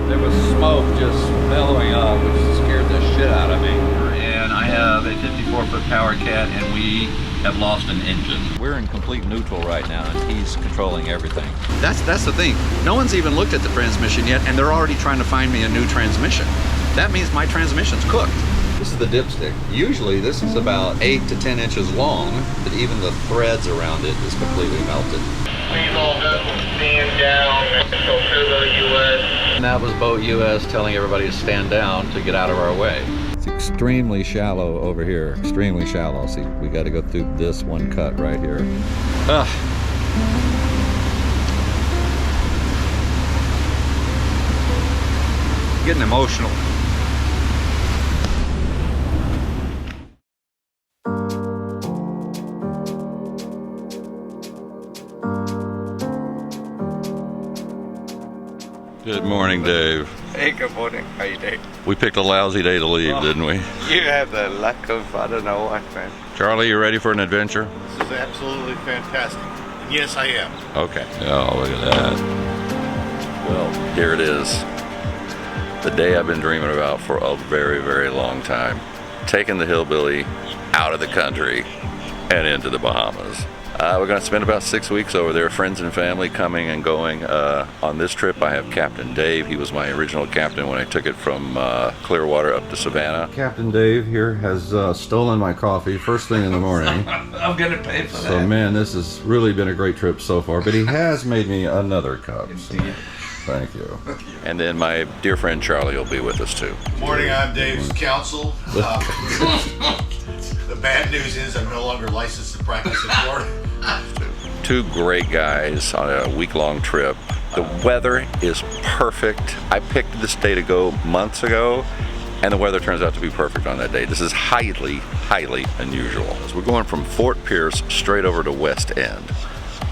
there was smoke just billowing up, which scared the shit out of me. And I have a 54-foot power cat, and we have lost an engine. We're in complete neutral right now, and he's controlling everything. That's the thing. No one's even looked at the transmission yet, and they're already trying to find me a new transmission. That means my transmission's cooked. This is the dipstick. Usually this is about 8 to 10 inches long, but even the threads around it is completely melted. Please all vessels stand down until Turbo US. And that was Boat US telling everybody to stand down to get out of our way. It's extremely shallow over here, extremely shallow. See, we got to go through this one cut right here. Ugh. Getting emotional. Good morning, Dave. Hey, good morning. How you doing? We picked a lousy day to leave, didn't we? You have the luck of, I don't know what, man. Charlie, you ready for an adventure? This is absolutely fantastic. And yes, I am. Okay. Oh, look at that. Well, here it is. The day I've been dreaming about for a very, very long time. Taking the hillbilly out of the country and into the Bahamas. We're going to spend about 6 weeks over there, friends and family coming and going. On this trip, I have Captain Dave. He was my original captain when I took it from Clearwater up to Savannah. Captain Dave here has stolen my coffee first thing in the morning. I'm gonna pay for that. So, man, this has really been a great trip so far, but he has made me another cup. So thank you. And then my dear friend Charlie will be with us too. Morning, I'm Dave's counsel. The bad news is I'm no longer licensed to practice in Florida. Two great guys on a week-long trip. The weather is perfect. I picked this day to go months ago, and the weather turns out to be perfect on that day. This is highly, highly unusual. So we're going from Fort Pierce straight over to West End.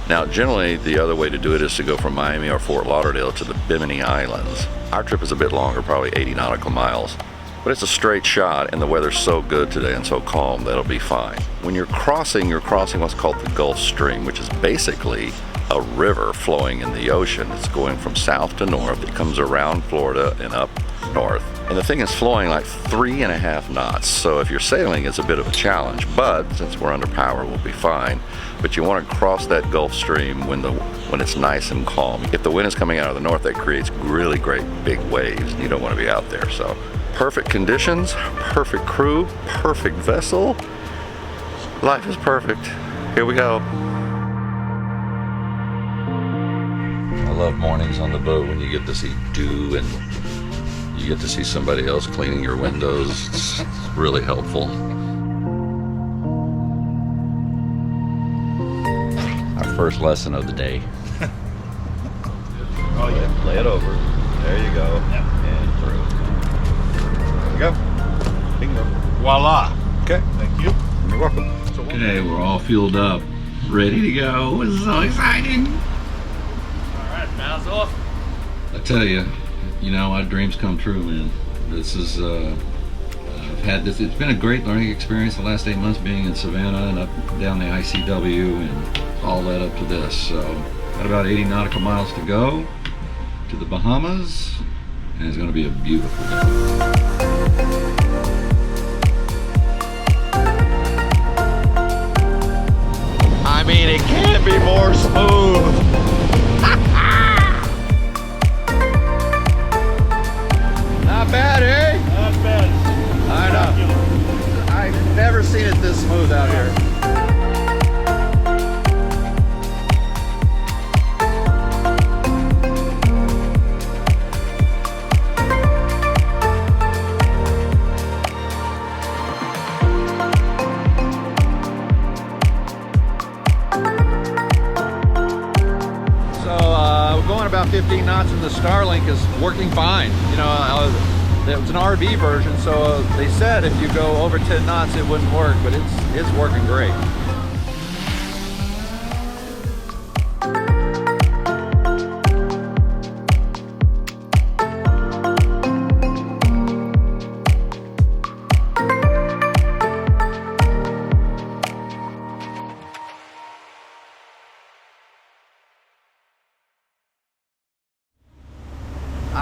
Now, generally, the other way to do it is to go from Miami or Fort Lauderdale to the Bimini Islands. Our trip is a bit longer, probably 80 nautical miles. But it's a straight shot, and the weather's so good today and so calm that it'll be fine. When you're crossing what's called the Gulf Stream, which is basically a river flowing in the ocean. It's going from south to north. It comes around Florida and up north. And the thing is flowing like 3.5 knots. So if you're sailing, it's a bit of a challenge, but since we're under power, we'll be fine. But you want to cross that Gulf Stream when it's nice and calm. If the wind is coming out of the north, that creates really great big waves. You don't want to be out there. So perfect conditions, perfect crew, perfect vessel. Life is perfect. Here we go. I love mornings on the boat when you get to see dew and you get to see somebody else cleaning your windows. It's really helpful. Our first lesson of the day. Oh, yeah. Lay it over. There you go. Yep. And through. There you go. Bingo. Voila. Okay. Thank you. You're welcome. Okay, we're all fueled up, ready to go. This is so exciting. All right, mouths off. I tell you, our dreams come true, man. This is, I've had this, it's been a great learning experience the last 8 months being in Savannah and up down the ICW and all led up to this. So, got about 80 nautical miles to go to the Bahamas, and it's going to be a beautiful day. I mean, it can't be more smooth. Not bad, eh? Not bad. I know. I've never seen it this smooth out here. About 15 knots and the Starlink is working fine. It's an RV version, so they said if you go over 10 knots it wouldn't work, but it's working great.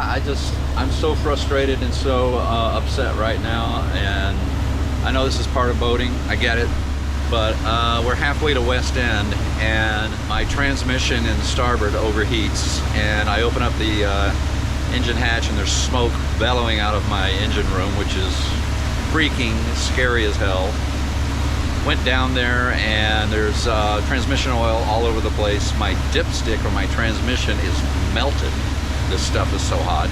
I'm so frustrated and so upset right now, and I know this is part of boating, I get it, but we're halfway to West End, and my transmission in starboard overheats, and I open up the engine hatch, and there's smoke bellowing out of my engine room, which is freaking scary as hell. Went down there, and there's transmission oil all over the place. My dipstick or my transmission is melted. This stuff is so hot.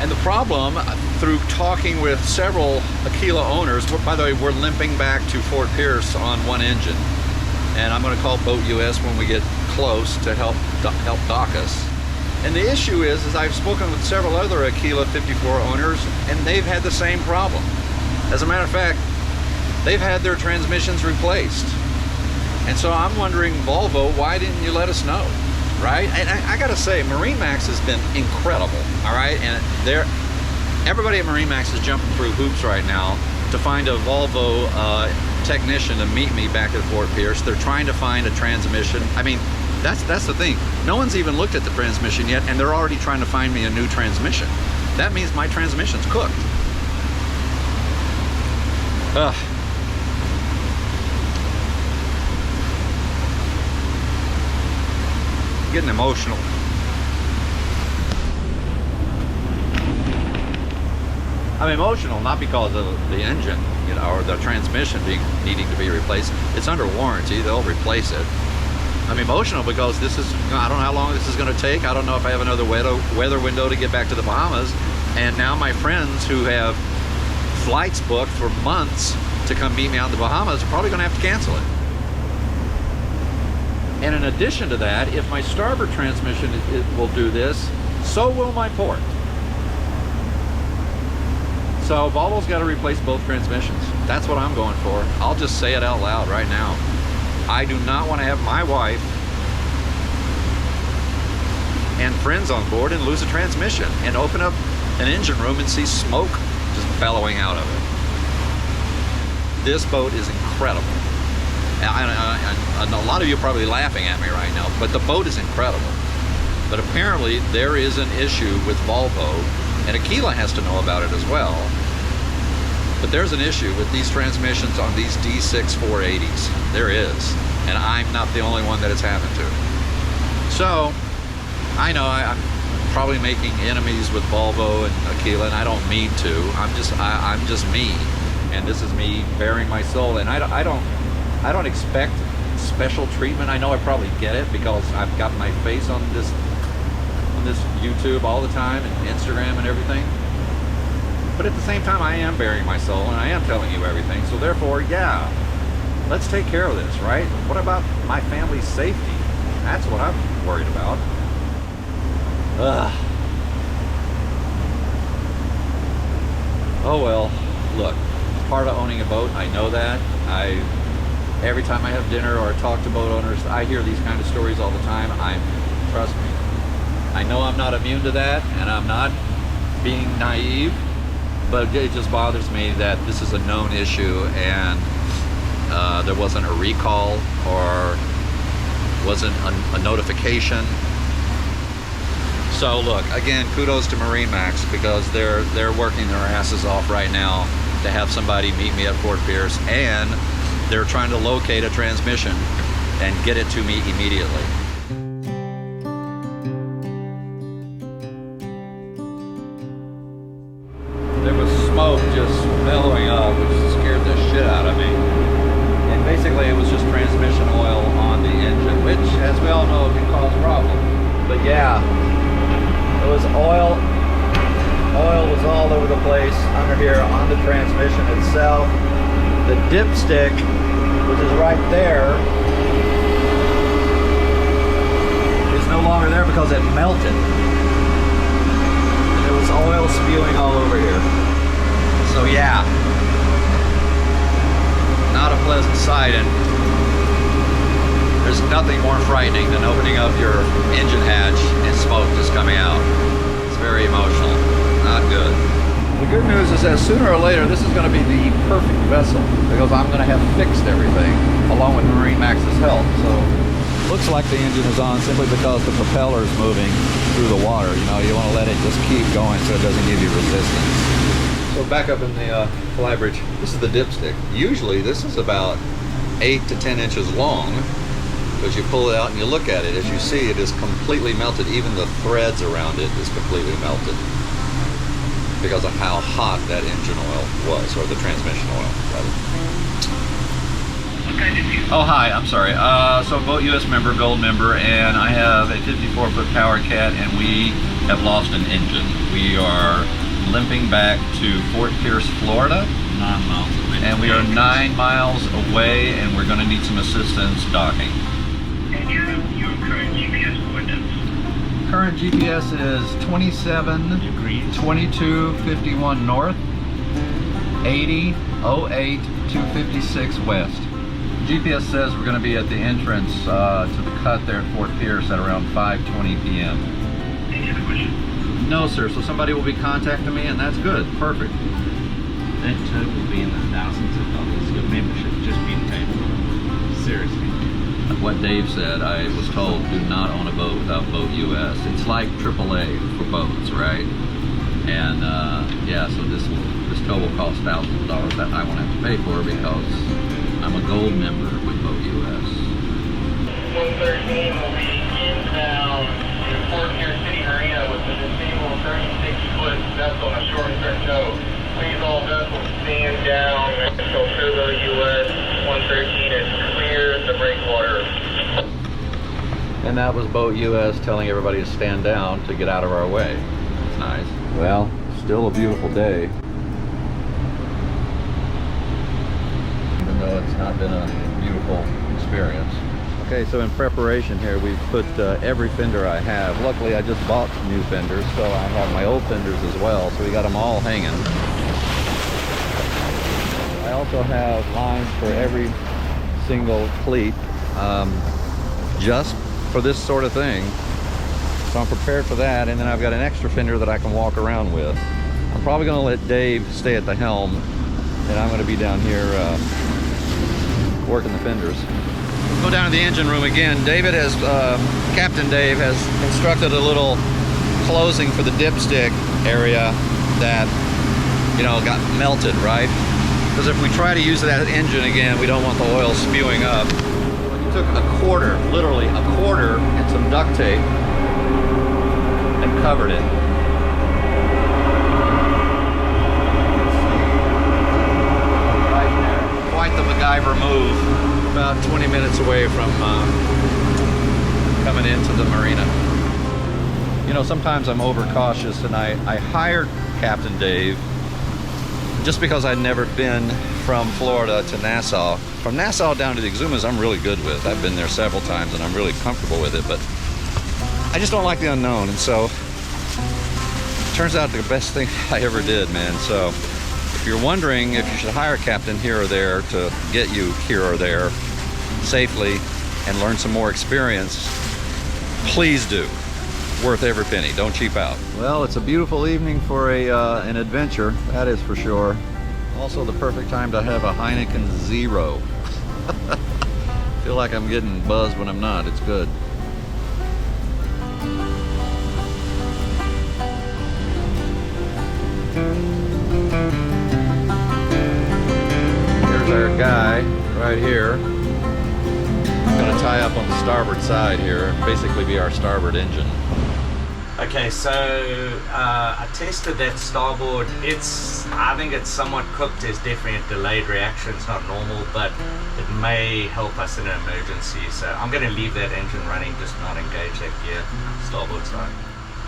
And the problem, through talking with several Aquila owners, by the way, we're limping back to Fort Pierce on one engine, and I'm going to call Boat US when we get close to help dock us. And the issue is I've spoken with several other Aquila 54 owners, and they've had the same problem. As a matter of fact, they've had their transmissions replaced. And so I'm wondering, Volvo, why didn't you let us know? Right? And I gotta say, MarineMax has been incredible, all right? And everybody at MarineMax is jumping through hoops right now to find a Volvo technician to meet me back at Fort Pierce. They're trying to find a transmission. I mean, that's the thing. No one's even looked at the transmission yet, and they're already trying to find me a new transmission. That means my transmission's cooked. Ugh. Getting emotional. I'm emotional not because of the engine, you know, or the transmission needing to be replaced. It's under warranty. They'll replace it. I'm emotional because this is, I don't know how long this is going to take. I don't know if I have another weather window to get back to the Bahamas. And now my friends who have flights booked for months to come meet me out in the Bahamas are probably going to have to cancel it. And in addition to that, if my starboard transmission will do this, so will my port. So Volvo's got to replace both transmissions. That's what I'm going for. I'll just say it out loud right now. I do not want to have my wife and friends on board and lose a transmission and open up an engine room and see smoke just bellowing out of it. This boat is incredible. And a lot of you are probably laughing at me right now, but the boat is incredible. But apparently there is an issue with Volvo, and Aquila has to know about it as well. But there's an issue with these transmissions on these D6 480s. There is, and I'm not the only one that it's happened to. So, I know I'm probably making enemies with Volvo and Aquila, and I don't mean to. I'm just me, and this is me bearing my soul, and I don't expect special treatment. I know I probably get it because I've got my face on this YouTube all the time and Instagram and everything. But at the same time, I am bearing my soul and I am telling you everything. So therefore, yeah, let's take care of this, right? What about my family's safety? That's what I'm worried about. Ugh. Oh well, look, it's part of owning a boat. I know that. Every time I have dinner or talk to boat owners, I hear these kind of stories all the time. Trust me, I know I'm not immune to that, and I'm not being naive, but it just bothers me that this is a known issue, and there wasn't a recall or wasn't a notification. So look, again, kudos to MarineMax because they're working their asses off right now to have somebody meet me at Fort Pierce, and they're trying to locate a transmission and get it to me immediately. There was smoke just bellowing up, which scared the shit out of me. And basically it was just transmission oil on the engine, which, as we all know, can cause problems. But yeah, it was oil. Oil was all over the place under here on the transmission itself. The dipstick, which is right there, is no longer there because it melted. And there was oil spewing all over here. So yeah, not a pleasant sight, and there's nothing more frightening than opening up your engine hatch and smoke just coming out. It's very emotional, not good. The good news is that sooner or later this is going to be the perfect vessel because I'm going to have fixed everything along with MarineMax's help. So looks like the engine is on simply because the propeller is moving. through the water. You know, you want to let it just keep going so it doesn't give you resistance. So back up in the fly bridge, this is the dipstick. Usually this is about 8 to 10 inches long. As you pull it out and you look at it, as you see, it is completely melted. Even the threads around it is completely melted because of how hot that engine oil was, or the transmission oil, rather. Oh, hi, I'm sorry. So Boat US member, gold member, and I have a 54-foot Power Cat, and we have lost an engine. We are limping back to Fort Pierce, Florida. 9 miles away. And we are 9 miles away, and we're going to need some assistance docking. And your current GPS coordinates? Current GPS is 27, 22, 51 north, 80, 08, 256 west. GPS says we're going to be at the entrance to the cut there at Fort Pierce at around 5:20 p.m. Any other questions? No, sir. So somebody will be contacting me, and that's good. Perfect. That tote will be in the thousands of dollars. Your membership just being paid for. Seriously. What Dave said, I was told, do not own a boat without Boat US. It's like AAA for boats, right? And yeah, so this tow will cost thousands of dollars that I won't have to pay for because I'm a gold member with Boat US. 113 will be inbound to Fort Pierce City Marina with the disabled 36-foot vessel on a short-term tow. Please all vessels stand down until Turbo US 113 is clear the breakwater. And that was Boat US telling everybody to stand down to get out of our way. It's nice. Well, still a beautiful day. Even though it's not been a beautiful experience. Okay, so in preparation here, we've put every fender I have. Luckily, I just bought new fenders, so I have my old fenders as well, so we got them all hanging. I also have lines for every single cleat, just for this sort of thing. So I'm prepared for that, and then I've got an extra fender that I can walk around with. I'm probably going to let Dave stay at the helm, and I'm going to be down here working the fenders. Go down to the engine room again. David has, Captain Dave has constructed a little closing for the dipstick area that, you know, got melted, right? Because if we try to use that engine again, we don't want the oil spewing up. He took a quarter, literally a quarter, and some duct tape and covered it. Right there. Quite the MacGyver move. About 20 minutes away from coming into the marina. You know, sometimes I'm overcautious, and I hired Captain Dave just because I'd never been from Florida to Nassau. From Nassau down to the Exumas, I'm really good with. I've been there several times, and I'm really comfortable with it, but I just don't like the unknown, and so it turns out the best thing I ever did, man. So if you're wondering if you should hire a captain here or there to get you here or there safely and learn some more experience, please do. Worth every penny. Don't cheap out. Well, it's a beautiful evening for an adventure, that is for sure. Also the perfect time to have a Heineken Zero. Feel like I'm getting buzzed when I'm not. It's good. Here's our guy right here. Going to tie up on the starboard side here, basically be our starboard engine. Okay, so I tested that starboard. I think it's somewhat cooked. There's definitely a delayed reaction. It's not normal, but it may help us in an emergency. So I'm going to leave that engine running, just not engage that gear, starboard side.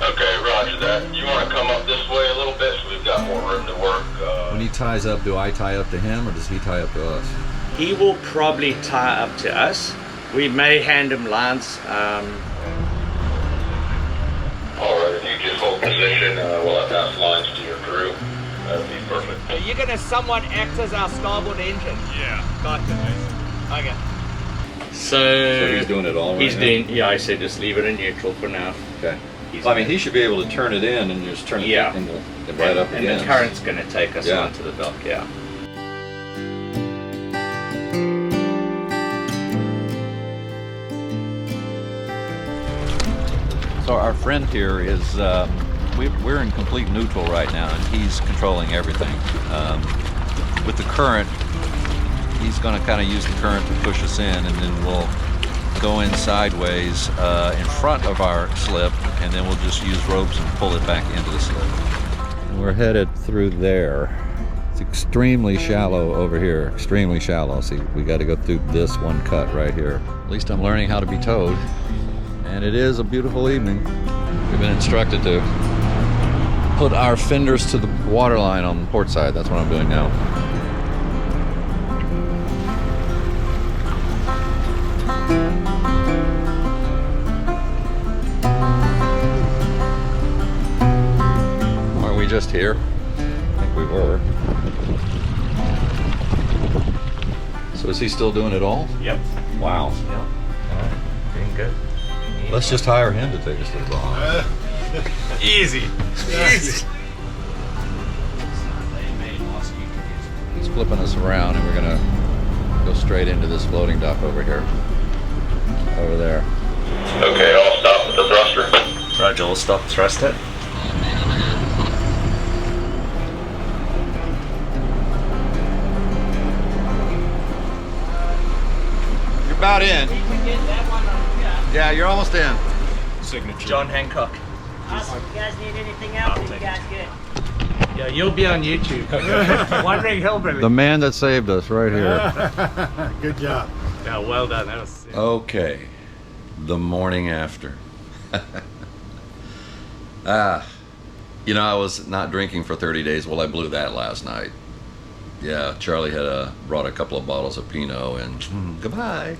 Okay, roger that. You want to come up this way a little bit so we've got more room to work? When he ties up, do I tie up to him or does he tie up to us? He will probably tie up to us. We may hand him lines. Alright, if you just hold position, we'll have pass lines to your crew. That'd be perfect. So you're gonna somewhat act as our starboard engine? Yeah. Gotcha. Okay. So he's doing it all right He's now? doing, yeah, I said just leave it in neutral for now. Okay. Well, I mean, he should be able to turn it in and just turn it right up and again. the current's going to take us Yeah. onto the dock, yeah. So our friend here is, we're in complete neutral right now, and he's controlling everything. With the current, he's going to kind of use the current to push us in, and then we'll go in sideways in front of our slip, and then we'll just use ropes and pull it back into the slip. And we're headed through there. It's extremely shallow over here, extremely shallow. See, we got to go through this one cut right here. At least I'm learning how to be towed. And it is a beautiful evening. We've been instructed to put our fenders to the water line on the port side. That's what I'm doing now. Weren't we just here? I think we were. So is he still doing it all? Yep. Wow. Yep. Doing good. Let's just hire him to take us to the Bahamas. Easy. Easy. He's flipping us around, and we're gonna go straight into this floating dock over here. Over there. Okay, I'll stop with the thruster. Roger, we'll stop thrust it. You're about in. Yeah, you're almost in. Signature. John Hancock. Awesome. You guys need anything else? You guys good? Yeah, you'll be on YouTube. Wandering Hillbilly. The man that saved us right here. Good job. Yeah, well done. That was. Okay. The morning after. You know, I was not drinking for 30 days. Well, I blew that last night. Yeah, Charlie had brought a couple of bottles of Pinot, and goodbye.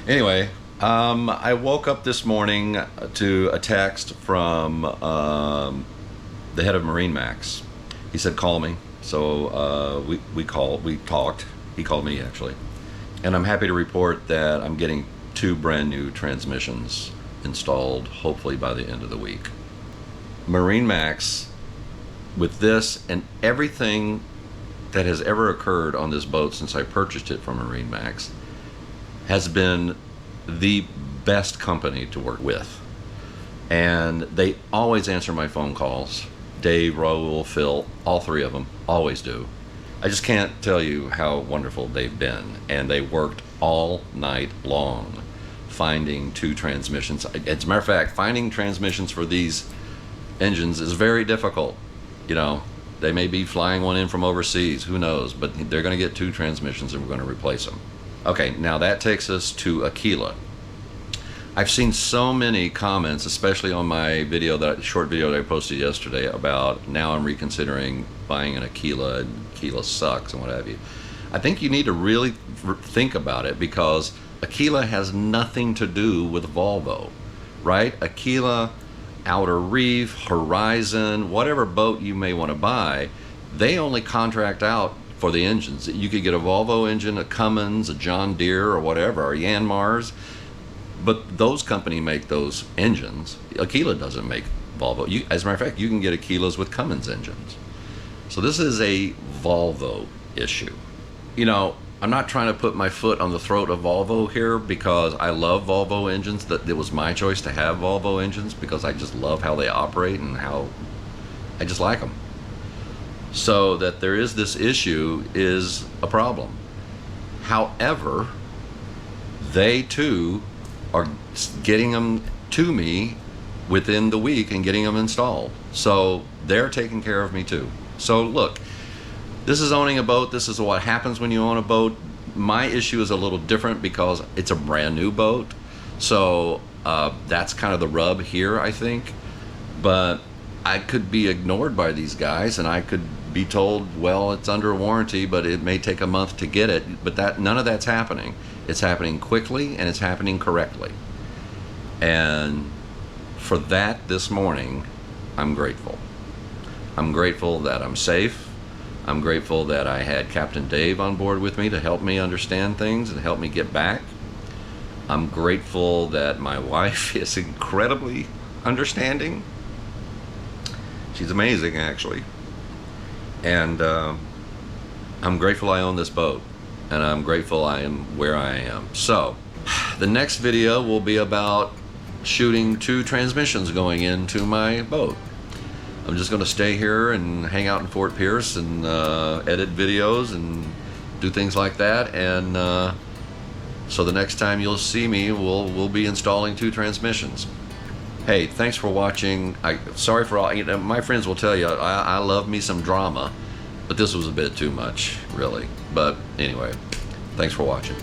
Anyway, I woke up this morning to a text from the head of Marine Max. He said, call me. So we talked. He called me, actually. And I'm happy to report that I'm getting 2 brand new transmissions installed, hopefully by the end of the week. Marine Max, with this and everything that has ever occurred on this boat since I purchased it from Marine Max, has been the best company to work with. And they always answer my phone calls. Dave, Raul, Phil, all 3 of them always do. I just can't tell you how wonderful they've been. And they worked all night long finding 2 transmissions. As a matter of fact, finding transmissions for these engines is very difficult. You know, they may be flying one in from overseas, who knows, but they're going to get 2 transmissions and we're going to replace them. Okay, now that takes us to Aquila. I've seen so many comments, especially on my video, that short video that I posted yesterday, about now I'm reconsidering buying an Aquila, and Aquila sucks and what have you. I think you need to really think about it, because Aquila has nothing to do with Volvo, right? Aquila, Outer Reef, Horizon, whatever boat you may want to buy, they only contract out for the engines. You could get a Volvo engine, a Cummins, a John Deere, or whatever, or Yanmar's, but those companies make those engines. Aquila doesn't make Volvo. As a matter of fact, you can get Aquilas with Cummins engines. So this is a Volvo issue. You know, I'm not trying to put my foot on the throat of Volvo here, because I love Volvo engines. That it was my choice to have Volvo engines because I just love how they operate and how I just like them. So that there is this issue is a problem. However, they too are getting them to me within the week and getting them installed. So they're taking care of me too. So look, this is owning a boat. This is what happens when you own a boat. My issue is a little different because it's a brand new boat. So that's kind of the rub here, I think. But I could be ignored by these guys, and I could be told, well, it's under warranty, but it may take a month to get it. But none of that's happening. It's happening quickly, and it's happening correctly. And for that this morning, I'm grateful. I'm grateful that I'm safe. I'm grateful that I had Captain Dave on board with me to help me understand things and help me get back. I'm grateful that my wife is incredibly understanding. She's amazing, actually. And I'm grateful I own this boat, and I'm grateful I am where I am. So the next video will be about shooting 2 transmissions going into my boat. I'm just going to stay here and hang out in Fort Pierce and edit videos and do things like that. And so the next time you'll see me, we'll be installing 2 transmissions. Hey, thanks for watching. Sorry for all. My friends will tell you I love me some drama, but this was a bit too much, really. But anyway, thanks for watching.